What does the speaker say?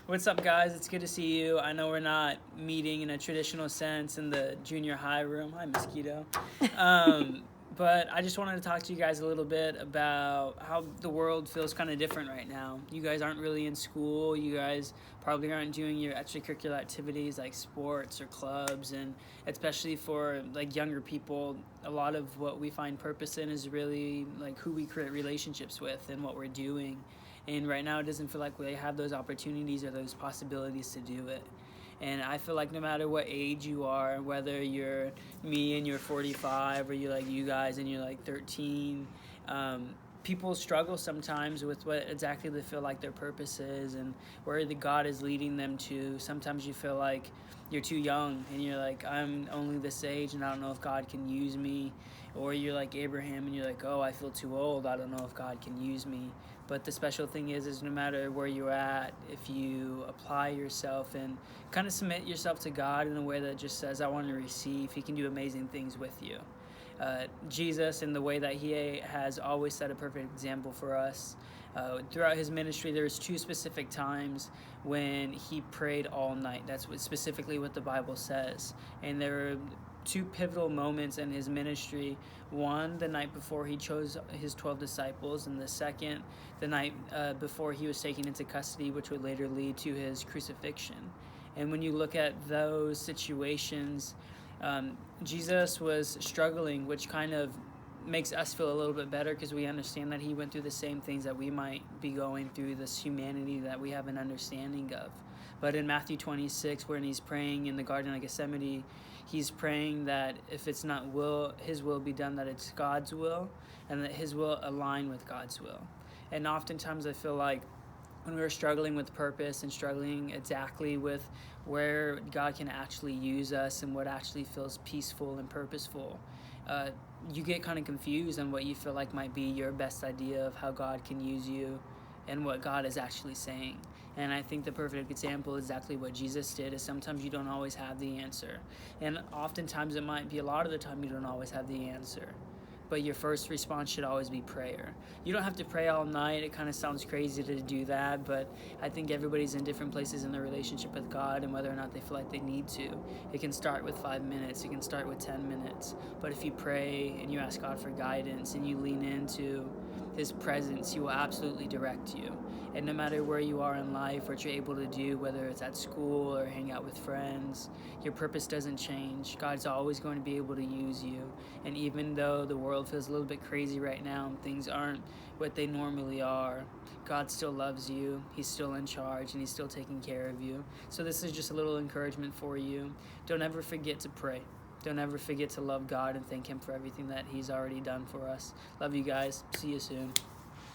What's up, guys? It's good to see you. I know we're not meeting in a traditional sense in the junior high room. Hi, Mosquito. But I just wanted to talk to you guys a little bit about how the world feels kind of different right now. You guys aren't really in school. You guys probably aren't doing your extracurricular activities like sports or clubs, and especially for like younger people, a lot of what we find purpose in is really like who we create relationships with and what we're doing. And right now it doesn't feel like we have those opportunities or those possibilities to do it. And I feel like no matter what age you are, whether you're me and you're 45 or you're like you guys and you're like 13, people struggle sometimes with what exactly they feel like their purpose is and where the God is leading them to. Sometimes you feel like you're too young and you're like, I'm only this age and I don't know if God can use me. Or you're like Abraham and you're like, oh, I feel too old, I don't know if God can use me. But the special thing is no matter where you're at, if you apply yourself and kind of submit yourself to God in a way that just says, I want to receive, He can do amazing things with you. Jesus, in the way that He has always set a perfect example for us. Throughout His ministry, there's 2 specific times when He prayed all night. That's specifically what the Bible says. And there are 2 pivotal moments in His ministry. One, the night before He chose His 12 disciples, and the second, the night before He was taken into custody, which would later lead to His crucifixion. And when you look at those situations, Jesus was struggling, which kind of makes us feel a little bit better because we understand that He went through the same things that we might be going through, this humanity that we have an understanding of. But in Matthew 26, when He's praying in the Garden of Gethsemane, He's praying that if it's not His will be done, that it's God's will, and that His will align with God's will. And oftentimes I feel like when we're struggling with purpose and struggling exactly with where God can actually use us and what actually feels peaceful and purposeful, you get kind of confused on what you feel like might be your best idea of how God can use you and what God is actually saying. And I think the perfect example is exactly what Jesus did, is sometimes you don't always have the answer. And oftentimes it might be a lot of the time you don't always have the answer. But your first response should always be prayer. You don't have to pray all night. It kind of sounds crazy to do that, but I think everybody's in different places in their relationship with God and whether or not they feel like they need to. It can start with 5 minutes. It can start with 10 minutes. But if you pray and you ask God for guidance and you lean into His presence, He will absolutely direct you. And no matter where you are in life, what you're able to do, whether it's at school or hang out with friends, your purpose doesn't change. God's always going to be able to use you. And even though the world feels a little bit crazy right now and things aren't what they normally are, God still loves you. He's still in charge and He's still taking care of you. So this is just a little encouragement for you. Don't ever forget to pray. Don't ever forget to love God and thank Him for everything that He's already done for us. Love you guys. See you soon.